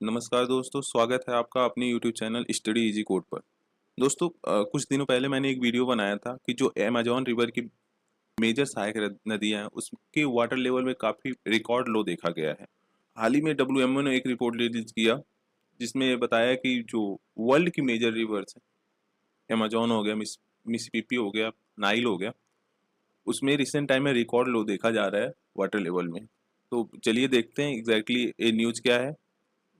नमस्कार दोस्तों, स्वागत है आपका अपने YouTube channel study easy code पर। दोस्तों, कुछ दिनों पहले मैंने एक वीडियो बनाया था कि जो अमेजॉन रिवर की मेजर सहायक नदियां हैं उसके वाटर लेवल में काफ़ी रिकॉर्ड लो देखा गया है। हाल ही में WMO ने एक रिपोर्ट रिलीज किया जिसमें ये बताया कि जो वर्ल्ड की मेजर रिवर्स हैं, अमेजॉन हो गया, मिसिसिपी हो गया, नाइल हो गया, उसमें रिसेंट टाइम में रिकॉर्ड लो देखा जा रहा है वाटर लेवल में। तो चलिए देखते हैं एग्जैक्टली ये न्यूज़ क्या है,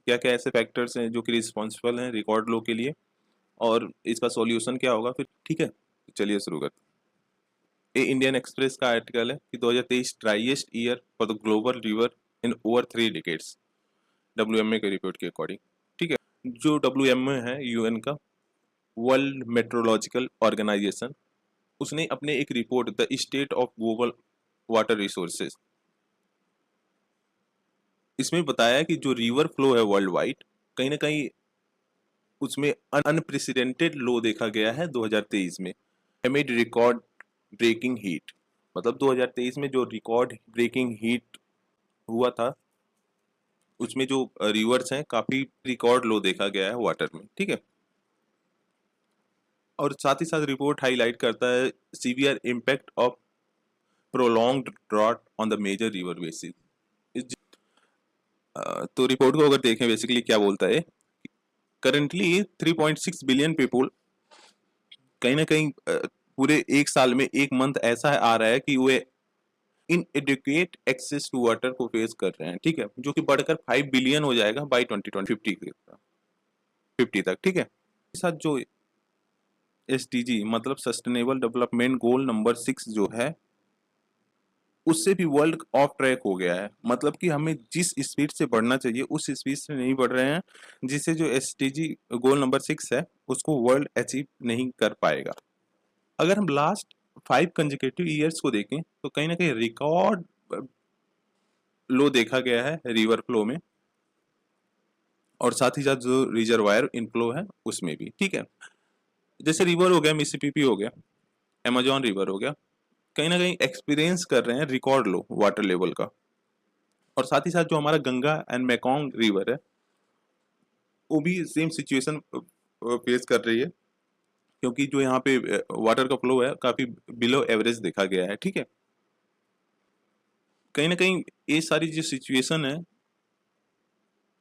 क्या क्या ऐसे फैक्टर्स हैं जो कि रिस्पॉन्सिबल हैं रिकॉर्ड लो के लिए, और इसका सॉल्यूशन क्या होगा फिर। ठीक है, तो चलिए शुरू करते हैं। ये इंडियन एक्सप्रेस का आर्टिकल है कि 2023 driest year for the global river in over 3 decades, WMA के रिपोर्ट के अकॉर्डिंग। ठीक है, जो WMA है UN का वर्ल्ड मेट्रोलॉजिकल ऑर्गेनाइजेशन, उसने अपने एक report the state of global water resources, इसमें बताया कि जो रिवर फ्लो है वर्ल्ड वाइड, कहीं ना कहीं उसमें अनप्रेसिडेंटेड लो देखा गया है 2023 में, एमिड रिकॉर्ड ब्रेकिंग हीट। मतलब 2023 में जो रिकॉर्ड ब्रेकिंग हीट हुआ था उसमें जो रिवर्स हैं काफी रिकॉर्ड लो देखा गया है वाटर में। ठीक है, और साथ ही साथ रिपोर्ट हाईलाइट करता है severe impact of prolonged drought on the major river basins. तो रिपोर्ट को अगर देखें बेसिकली क्या बोलता है, करेंटली 3.6 बिलियन पीपुल कहीं ना कहीं पूरे एक साल में एक मंथ ऐसा आ रहा है कि वे इनएडुकेट एक्सेस टू वाटर को फेस कर रहे हैं। ठीक है, जो कि बढ़कर 5 बिलियन हो जाएगा बाई 2050 तक। ठीक है, साथ जो SDG मतलब सस्टेनेबल डेवलपमेंट गोल नंबर 6 जो है उससे भी वर्ल्ड ऑफ ट्रैक हो गया है। मतलब कि हमें जिस स्पीड से बढ़ना चाहिए उस स्पीड से नहीं बढ़ रहे हैं, जिससे जो SDG गोल नंबर 6 है उसको वर्ल्ड अचीव नहीं कर पाएगा। अगर हम लास्ट 5 कंजिक्यूटिव ईयर्स को देखें तो कहीं ना कहीं रिकॉर्ड लो देखा गया है रिवर फ्लो में, और साथ ही साथ जो रिजर्वायर इनफ्लो है उसमें भी। ठीक है, जैसे रिवर हो गया, मिसिसिपी हो गया, अमेजॉन रिवर हो गया, कहीं ना कहीं एक्सपीरियंस कर रहे हैं रिकॉर्ड लो वाटर लेवल का। और साथ ही साथ जो हमारा गंगा एंड मैकोंग रिवर है वो भी सेम सिचुएशन फेस कर रही है, क्योंकि जो यहाँ पे वाटर का फ्लो है काफी बिलो एवरेज देखा गया है। ठीक है, कहीं ना कहीं ये सारी जो सिचुएशन है,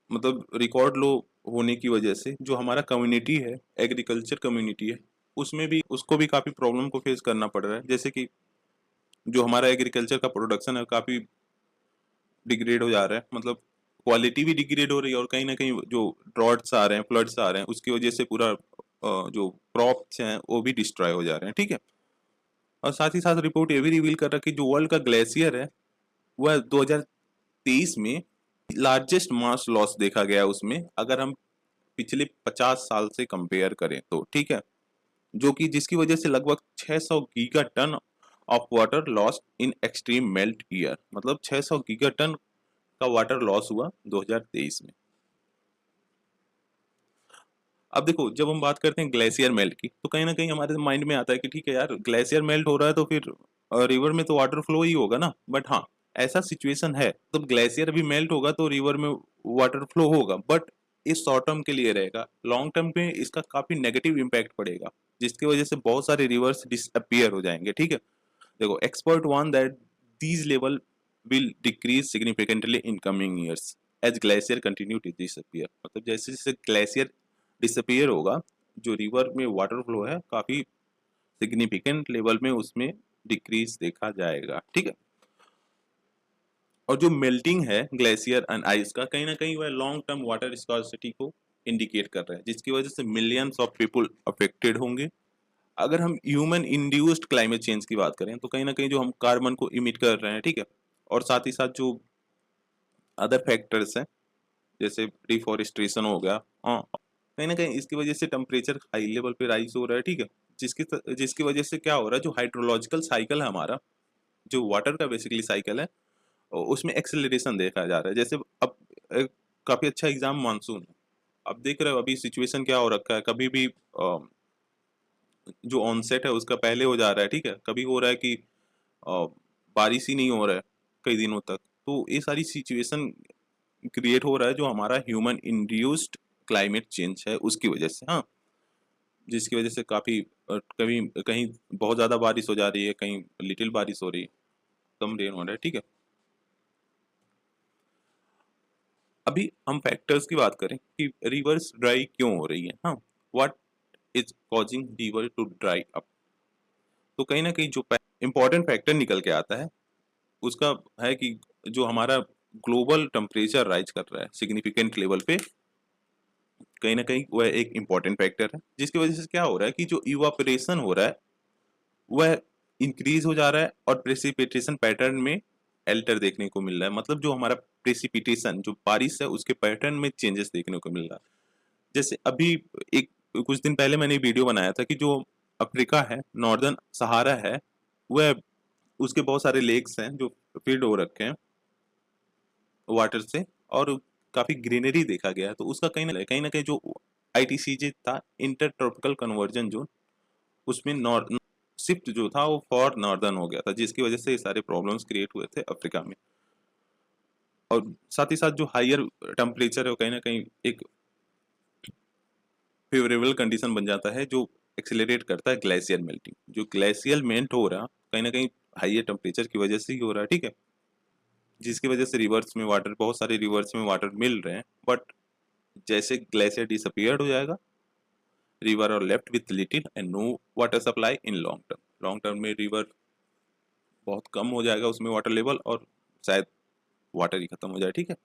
मतलब रिकॉर्ड लो होने की वजह से जो हमारा कम्युनिटी है, एग्रीकल्चर कम्युनिटी है, उसमें भी उसको भी काफ़ी प्रॉब्लम को फेस करना पड़ रहा है। जैसे कि जो हमारा एग्रीकल्चर का प्रोडक्शन है काफ़ी डिग्रेड हो जा रहा है, मतलब क्वालिटी भी डिग्रेड हो रही है, और कहीं ना कहीं जो ड्रॉट्स आ रहे हैं, फ्लड्स आ रहे हैं, उसकी वजह से पूरा जो क्रॉप्स हैं वो भी डिस्ट्रॉय हो जा रहे हैं। ठीक है, और साथ ही साथ रिपोर्ट ये भी रिवील कर रहा है कि जो वर्ल्ड का ग्लेशियर है वह 2023 में लार्जेस्ट मास लॉस देखा गया उसमें, अगर हम पिछले 50 साल से कंपेयर करें तो। ठीक है, जो कि जिसकी वजह से लगभग 600 giga ton of water loss in extreme melt year, मतलब 600 गीगा टन का वाटर लॉस हुआ 2023 में। अब देखो, जब हम बात करते हैं ग्लेशियर मेल्ट की तो कहीं ना कहीं हमारे माइंड में आता है कि ठीक है यार, ग्लेशियर मेल्ट हो रहा है तो फिर रिवर में तो वाटर फ्लो ही होगा ना। बट हाँ, ऐसा सिचुएशन है, तो ग्लेशियर भी मेल्ट होगा तो रिवर में वाटर फ्लो होगा, बट इस शॉर्ट टर्म के लिए रहेगा। लॉन्ग टर्म में इसका काफी नेगेटिव इम्पैक्ट पड़ेगा, जिसकी वजह से बहुत सारे रिवर्स डिसअपियर हो जाएंगे। ठीक है, देखो, expert warn that these level will decrease significantly in coming years as glacier continue to disappear. मतलब जैसे जैसे ग्लेशियर डिसअपियर होगा, जो रिवर में वाटर फ्लो है काफी सिग्निफिकेंट लेवल में उसमें डिक्रीज देखा जाएगा। ठीक है, और जो मेल्टिंग है ग्लेशियर एंड आइस का, कहीं ना कहीं वह लॉन्ग टर्म वाटर स्कार्सिटी को इंडिकेट कर रहा है, जिसकी वजह से मिलियंस ऑफ पीपल अफेक्टेड होंगे। अगर हम ह्यूमन इंड्यूस्ड क्लाइमेट चेंज की बात करें तो कहीं ना कहीं जो हम कार्बन को इमिट कर रहे हैं, ठीक है, और साथ ही साथ जो अदर फैक्टर्स हैं जैसे डिफॉरेस्टेशन हो गया, हाँ, कहीं ना कहीं इसकी वजह से टेम्परेचर हाई लेवल पे राइज हो रहा है। ठीक है, जिसकी वजह से क्या हो रहा है, जो हाइड्रोलॉजिकल साइकिल है हमारा, जो वाटर का बेसिकली साइकिल है, उसमें एक्सेलरेशन देखा जा रहा है। जैसे अब काफी अच्छा एग्जाम मानसून है। अब देख रहे हो अभी सिचुएशन क्या हो रखा है, कभी भी जो ऑनसेट है उसका पहले हो जा रहा है। ठीक है, कभी हो रहा है कि बारिश ही नहीं हो रहा है कई दिनों तक। तो ये सारी सिचुएशन क्रिएट हो रहा है जो हमारा ह्यूमन इंड्यूस्ड क्लाइमेट चेंज है उसकी वजह से। हाँ, जिसकी वजह से काफ़ी कभी कहीं बहुत ज़्यादा बारिश हो जा रही है, कहीं लिटिल बारिश हो रही है, कम रेन हो रहा है, ठीक है। अभी हम फैक्टर्स की बात करें कि रिवर्स ड्राई क्यों हो रही है। हाँ, what is causing river to dry up. तो कहीं ना कहीं जो इम्पोर्टेंट फैक्टर निकल के आता है उसका है कि जो हमारा ग्लोबल टेम्परेचर राइज कर रहा है सिग्निफिकेंट लेवल पे, कहीं ना कहीं वह एक इम्पॉर्टेंट फैक्टर है, जिसकी वजह से क्या हो रहा है कि जो इवापोरेशन हो रहा है वह इंक्रीज हो जा रहा है और प्रेसिपिटेशन पैटर्न में एल्टर देखने को मिल रहा है। मतलब जो हमारा प्रेसिपिटेशन जो बारिश है उसके पैटर्न में चेंजेस देखने को मिल रहा है। जैसे अभी एक कुछ दिन पहले मैंने वीडियो बनाया था कि जो अफ्रीका है, नॉर्दर्न सहारा है, वह उसके बहुत सारे लेक्स हैं जो फील्ड हो रखे हैं वाटर से, और काफी ग्रीनरी देखा गया है। तो उसका कहीं ना कहीं जो आईटीसीजे था, इंटर ट्रॉपिकल कन्वर्जन जोन, उसमें नॉर्थ शिफ्ट जो था वो फॉर नॉर्दर्न हो गया था, जिसकी वजह से ये सारे प्रॉब्लम्स क्रिएट हुए थे अफ्रीका में। और साथ ही साथ जो हायर टेम्परेचर है वो कहीं ना कहीं एक फेवरेबल कंडीशन बन जाता है जो एक्सेलरेट करता है ग्लेशियर मेल्टिंग। जो ग्लेशियर मेल्ट हो रहा कहीं ना कहीं हायर टेम्परेचर की वजह से ही हो रहा है, ठीक है। जिसकी वजह से रिवर्स में वाटर, बहुत सारे रिवर्स में वाटर मिल रहे हैं, बट जैसे ग्लेशियर डिसअपियर्ड हो जाएगा, river are left with little and no water supply in long term. Long term में रिवर बहुत कम हो जाएगा उसमें वाटर लेवल, और शायद वाटर ही खत्म हो जाए, ठीक है।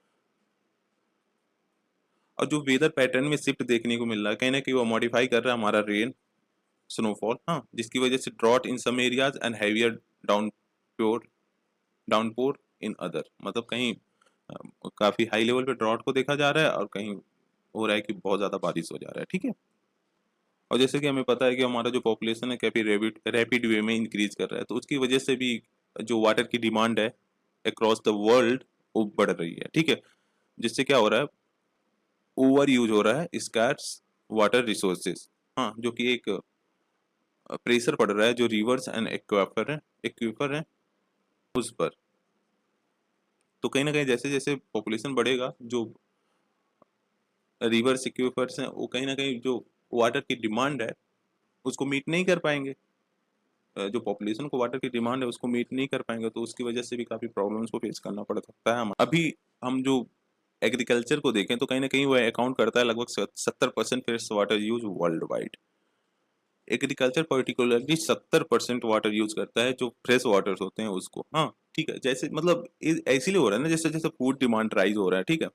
और जो वेदर पैटर्न में शिफ्ट देखने को मिल रहा है, कहीं ना कहीं वो मॉडिफाई कर रहा है हमारा रेन स्नोफॉल। हाँ, जिसकी वजह से drought in some areas and heavier downpour downpour in other. मतलब कहीं काफी हाई लेवल पे ड्रॉट को देखा जा रहा है और कहीं हो रहा है कि बहुत ज्यादा बारिश हो जा रहा है, ठीक है। और जैसे कि हमें पता है कि हमारा जो पॉपुलेशन है काफी रैपिड वे में इंक्रीज कर रहा है, तो उसकी वजह से भी जो वाटर की डिमांड है अक्रॉस द वर्ल्ड वो बढ़ रही है, ठीक है। जिससे क्या हो रहा है, ओवर यूज हो रहा है स्कार्स वाटर रिसोर्सेज। हाँ, जो कि एक प्रेशर पड़ रहा है जो रिवर्स एंड एक्वाफर है उस पर। तो कहीं ना कहीं जैसे जैसे पॉपुलेशन बढ़ेगा, जो रिवर्स एक्वाफर्स हैं वो कहीं ना कहीं जो वाटर की डिमांड है उसको मीट नहीं कर पाएंगे। जो पॉपुलेशन को वाटर की डिमांड है उसको मीट नहीं कर पाएंगे, तो उसकी वजह से भी काफी प्रॉब्लम्स को फेस करना पड़ सकता है। हम अभी हम जो एग्रीकल्चर को देखें तो कहीं ना कहीं वह अकाउंट करता है लगभग 70% fresh water use world wide. Agriculture particularly 70% water use करता है जो फ्रेश वाटर्स होते हैं उसको। हाँ, ठीक है। जैसे मतलब इसीलिए हो रहा है ना, जैसे जैसे फूड डिमांड राइज हो रहा है, ठीक है,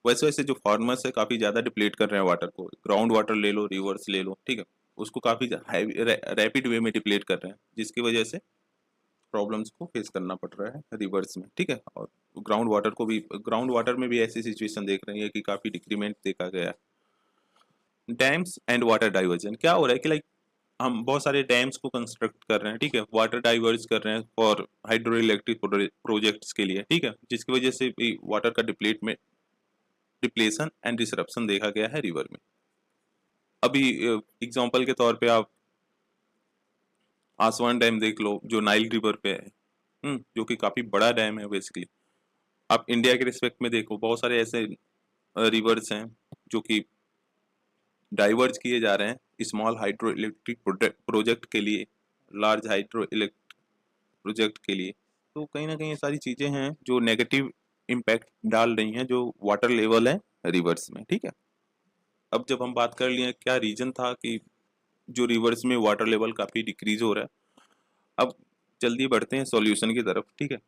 वैसे वैसे जो फार्मर्स है काफी ज्यादा डिप्लीट कर रहे हैं वाटर को। ग्राउंड वाटर ले लो, रिवर्स ले लो, ठीक है, उसको काफी रैपिड वे में डिप्लीट कर रहे हैं, जिसकी वजह से प्रॉब्लम्स को फेस करना पड़ रहा है रिवर्स में, ठीक है। और ग्राउंड वाटर में भी ऐसी सिचुएशन देख रही है कि काफी डिक्रीमेंट देखा गया है। डैम्स एंड वाटर डाइवर्जन क्या हो रहा है कि लाइक हम बहुत सारे डैम्स को कंस्ट्रक्ट कर रहे हैं, ठीक है, वाटर डाइवर्ज कर रहे हैं फॉर हाइड्रो इलेक्ट्रिक प्रोजेक्ट्स के लिए, ठीक है, जिसकी वजह से भी वाटर का डिप्लेशन एंड डिसरप्शन देखा गया है रिवर में। अभी एग्जांपल के तौर पे आप आसवान डैम देख लो जो नाइल रिवर पे है, जो कि काफी बड़ा डैम है बेसिकली। आप इंडिया के रिस्पेक्ट में देखो, बहुत सारे ऐसे रिवर्स हैं जो कि डाइवर्ज किए जा रहे हैं स्मॉल हाइड्रो इलेक्ट्रिक प्रोजेक्ट के लिए, लार्ज हाइड्रो इलेक्ट्रिक प्रोजेक्ट के लिए। तो कहीं ना कहीं ये सारी चीजें हैं जो नेगेटिव इम्पैक्ट डाल रही हैं जो वाटर लेवल है रिवर्स में, ठीक है। अब जब हम बात कर लिए क्या रीजन था कि जो रिवर्स में वाटर लेवल काफी डिक्रीज हो रहा है, अब जल्दी बढ़ते हैं सॉल्यूशन की तरफ, ठीक है।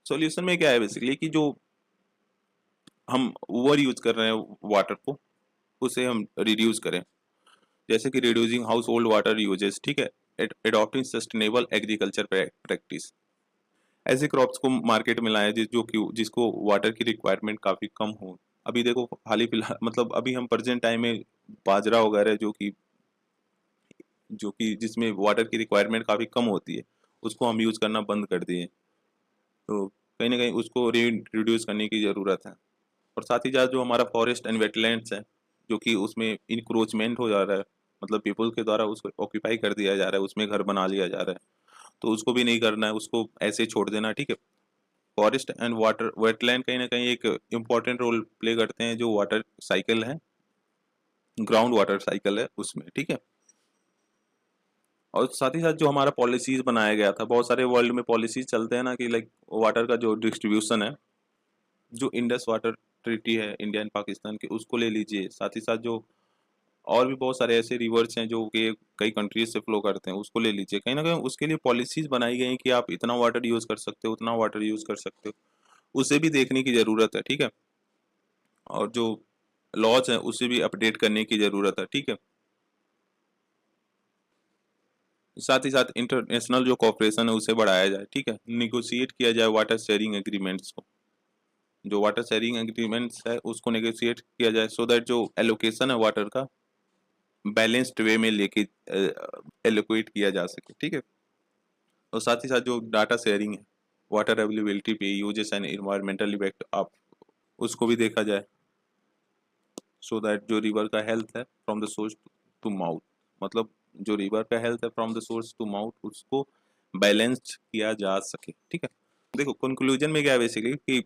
सॉल्यूशन में क्या है बेसिकली कि जो हम ओवर यूज कर रहे हैं वाटर को उसे हम रिड्यूस करें, जैसे कि reducing house hold water uses, ठीक है, एडॉप्टिंग सस्टेनेबल एग्रीकल्चर प्रैक्टिस। ऐसे क्रॉप्स को मार्केट में लाएं जो कि जिसको वाटर की रिक्वायरमेंट काफी कम हो। अभी देखो हाल ही फिलहाल मतलब अभी हम प्रेजेंट टाइम में बाजरा वगैरह जो कि जिसमें वाटर की रिक्वायरमेंट काफी कम होती है उसको हम यूज करना बंद कर दिए। तो कहीं ना कहीं उसको रिड्यूस करने की जरूरत है। और साथ ही साथ जो हमारा फॉरेस्ट एंड वेटलैंड्स है जो कि उसमें इंक्रोचमेंट हो जा रहा है, मतलब पीपल के द्वारा उसको ऑक्यूपाई कर दिया जा रहा है, उसमें घर बना लिया जा रहा है, तो उसको भी नहीं करना है, उसको ऐसे छोड़ देना, ठीक है। फॉरेस्ट एंड वाटर वेटलैंड कहीं ना कहीं एक इम्पॉर्टेंट रोल प्ले करते हैं, जो वाटर साइकिल है, ग्राउंड वाटर साइकिल है उसमें, ठीक है। और साथ ही साथ जो हमारा पॉलिसीज बनाया गया था, बहुत सारे वर्ल्ड में पॉलिसीज चलते हैं ना कि लाइक वाटर का जो डिस्ट्रीब्यूशन है, जो इंडस वाटर ट्रीटी है इंडिया एंड पाकिस्तान की, उसको ले लीजिए। साथ ही साथ जो और भी बहुत सारे ऐसे रिवर्स हैं जो कि कई कंट्रीज से फ्लो करते हैं, उसको ले लीजिए। कहीं ना कहीं उसके लिए पॉलिसीज बनाई गई हैं कि आप इतना वाटर यूज कर सकते हो, उतना वाटर यूज कर सकते हो, उसे भी देखने की जरूरत है, ठीक है। और जो लॉज हैं उसे भी अपडेट करने की जरूरत है, ठीक है। साथ ही साथ इंटरनेशनल जो कॉपरेशन है उसे बढ़ाया जाए, ठीक है। निगोशिएट किया जाए वाटर शेयरिंग एग्रीमेंट्स को, जो वाटर शेयरिंग एग्रीमेंट्स है उसको नेगोशिएट किया जाए, सो दैट जो एलोकेशन है वाटर का बैलेंस्ड वे में लेके एलोकेट किया जा सके, ठीक है। और साथ ही साथ जो डाटा शेयरिंग है वाटर अवेलेबिलिटी पे, यूजेस एंड इन्वायरमेंटल इफेक्ट, आप उसको भी देखा जाए, सो दैट जो रिवर का हेल्थ है from the source to mouth, मतलब जो रिवर का हेल्थ है from the source to mouth, उसको बैलेंस्ड किया जा सके, ठीक है। देखो कंक्लूजन में क्या है बेसिकली कि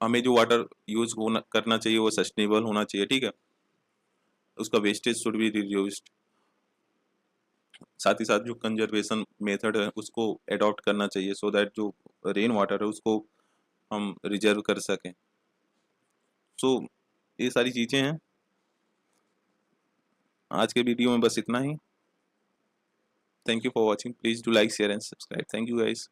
हमें जो वाटर यूज होना करना चाहिए वो सस्टेनेबल होना चाहिए, ठीक है। उसका वेस्टेज शुड बी रिड्यूस्ड। साथ ही साथ जो कंजर्वेशन मेथड है उसको अडॉप्ट करना चाहिए, सो दैट जो रेन वाटर है उसको हम रिजर्व कर सकें। सो ये सारी चीज़ें हैं। आज के वीडियो में बस इतना ही। Thank you for watching, please do like share and subscribe. Thank you guys.